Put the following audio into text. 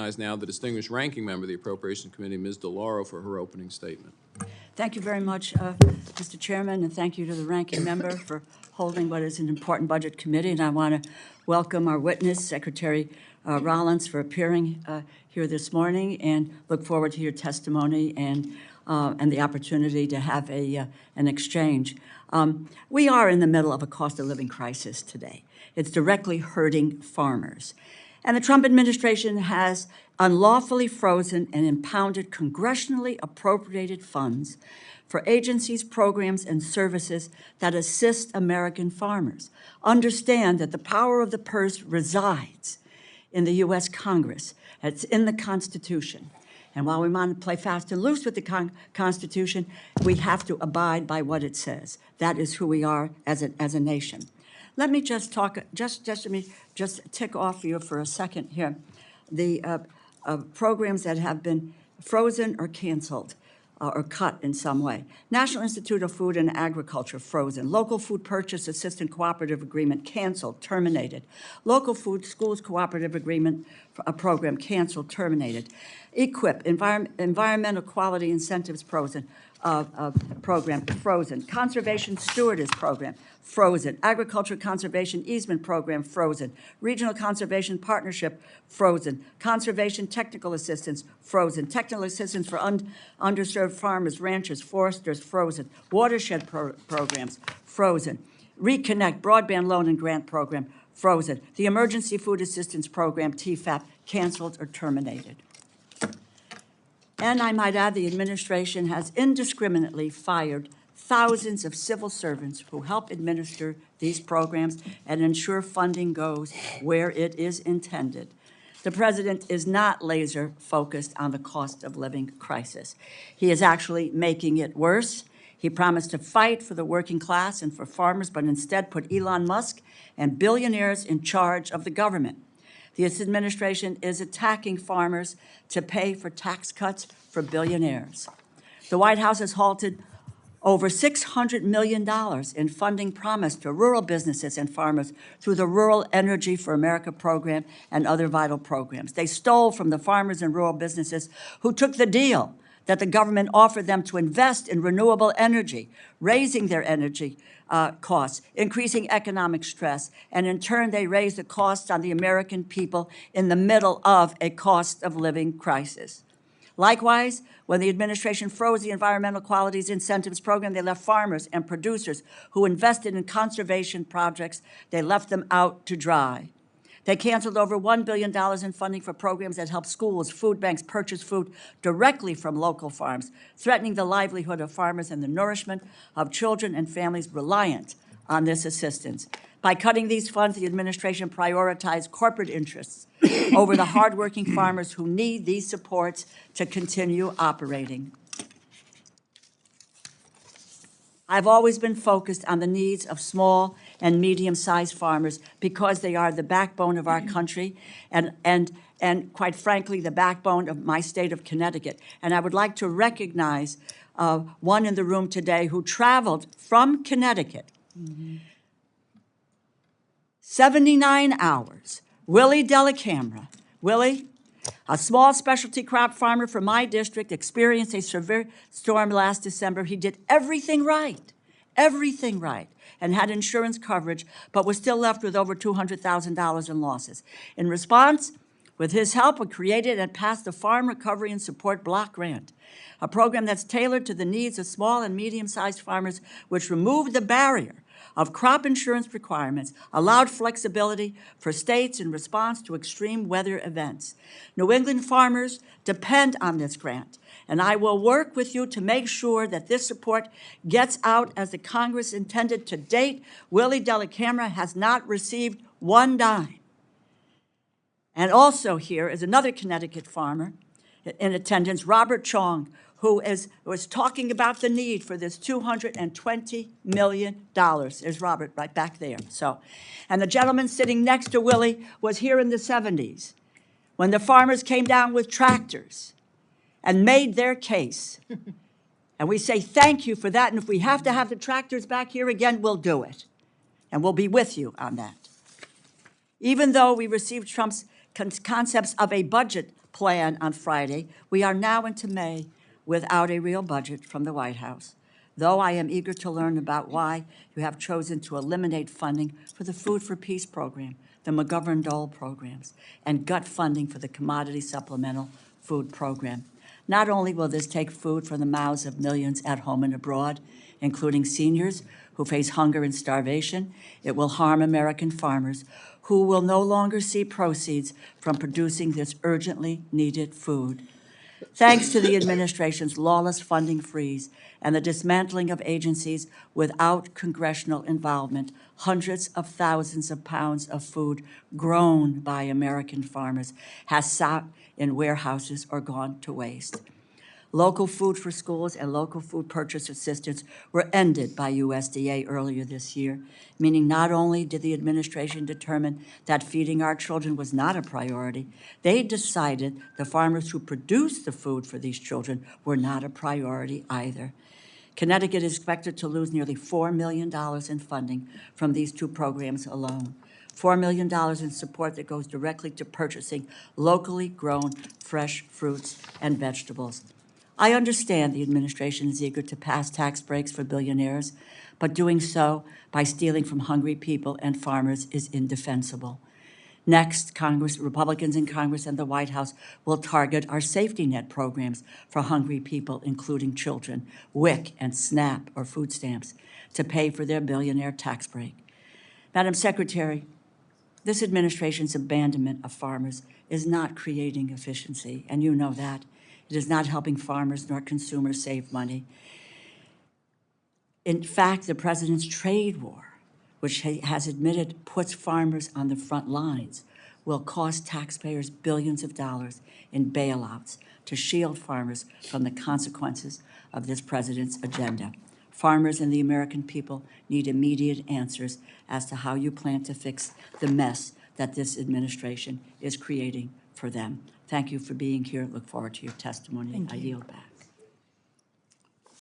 recognize now the distinguished ranking member of the Appropriations Committee, Ms. DeLauro, for her opening statement. Thank you very much, Mr. Chairman, and thank you to the ranking member for holding what is an important budget committee. And I want to welcome our witness, Secretary Rollins, for appearing here this morning, and look forward to your testimony and the opportunity to have an exchange. We are in the middle of a cost of living crisis today. It's directly hurting farmers. And the Trump administration has unlawfully frozen and impounded congressionally appropriated funds for agencies, programs, and services that assist American farmers. Understand that the power of the purse resides in the U.S. Congress. It's in the Constitution. And while we want to play fast and loose with the Constitution, we have to abide by what it says. That is who we are as a nation. Let me just talk, let me tick off you for a second here. The programs that have been frozen or canceled or cut in some way. National Institute of Food and Agriculture, frozen. Local Food Purchase Assistance Cooperative Agreement, canceled, terminated. Local Food Schools Cooperative Agreement program, canceled, terminated. EQIP, Environmental Quality Incentives program, frozen. Conservation Stewardess Program, frozen. Agriculture Conservation Easement Program, frozen. Regional Conservation Partnership, frozen. Conservation Technical Assistance, frozen. Technical Assistance for underserved farmers, ranchers, foresters, frozen. Watershed programs, frozen. Reconnect Broadband Loan and Grant Program, frozen. The Emergency Food Assistance Program, TFAP, canceled or terminated. And I might add, the administration has indiscriminately fired thousands of civil servants who help administer these programs and ensure funding goes where it is intended. The president is not laser focused on the cost of living crisis. He is actually making it worse. He promised to fight for the working class and for farmers, but instead put Elon Musk and billionaires in charge of the government. This administration is attacking farmers to pay for tax cuts for billionaires. The White House has halted over $600 million in funding promised to rural businesses and farmers through the Rural Energy for America program and other vital programs. They stole from the farmers and rural businesses who took the deal that the government offered them to invest in renewable energy, raising their energy costs, increasing economic stress, and in turn they raised the costs on the American people in the middle of a cost of living crisis. Likewise, when the administration froze the Environmental Qualities Incentives Program, they left farmers and producers who invested in conservation projects, they left them out to dry. They canceled over $1 billion in funding for programs that help schools, food banks purchase food directly from local farms, threatening the livelihood of farmers and the nourishment of children and families reliant on this assistance. By cutting these funds, the administration prioritized corporate interests over the hardworking farmers who need these supports to continue operating. I've always been focused on the needs of small and medium-sized farmers because they are the backbone of our country and quite frankly, the backbone of my state of Connecticut. And I would like to recognize one in the room today who traveled from Connecticut, 79 hours, Willie Delacamera. Willie, a small specialty crop farmer from my district, experienced a severe storm last December. He did everything right, and had insurance coverage, but was still left with over $200,000 in losses. In response, with his help, we created and passed the Farm Recovery and Support Block Grant, a program that's tailored to the needs of small and medium-sized farmers, which removed the barrier of crop insurance requirements, allowed flexibility for states in response to extreme weather events. New England farmers depend on this grant, and I will work with you to make sure that this support gets out as the Congress intended. To date, Willie Delacamera has not received one dime. And also here is another Connecticut farmer in attendance, Robert Chong, who was talking about the need for this $220 million. There's Robert right back there. And the gentleman sitting next to Willie was here in the 70s when the farmers came down with tractors and made their case. And we say thank you for that. And if we have to have the tractors back here again, we'll do it. And we'll be with you on that. Even though we received Trump's concepts of a budget plan on Friday, we are now into May without a real budget from the White House. Though I am eager to learn about why you have chosen to eliminate funding for the Food for Peace program, the McGovern-Dole programs, and gut funding for the Commodity Supplemental Food Program. Not only will this take food from the mouths of millions at home and abroad, including seniors who face hunger and starvation, it will harm American farmers who will no longer see proceeds from producing this urgently needed food. Thanks to the administration's lawless funding freeze and the dismantling of agencies without congressional involvement, hundreds of thousands of pounds of food grown by American farmers has sat in warehouses or gone to waste. Local food for schools and local food purchase assistance were ended by USDA earlier this year, meaning not only did the administration determine that feeding our children was not a priority, they decided the farmers who produced the food for these children were not a priority either. Connecticut is expected to lose nearly $4 million in funding from these two programs alone. $4 million in support that goes directly to purchasing locally grown fresh fruits and vegetables. I understand the administration is eager to pass tax breaks for billionaires, but doing so by stealing from hungry people and farmers is indefensible. Next, Republicans in Congress and the White House will target our safety net programs for hungry people, including children, WIC and SNAP or food stamps, to pay for their billionaire tax break. Madam Secretary, this administration's abandonment of farmers is not creating efficiency, and you know that. It is not helping farmers nor consumers save money. In fact, the president's trade war, which he has admitted puts farmers on the front lines, will cost taxpayers billions of dollars in bailouts to shield farmers from the consequences of this president's agenda. Farmers and the American people need immediate answers as to how you plan to fix the mess that this administration is creating for them. Thank you for being here. Look forward to your testimony. I yield back.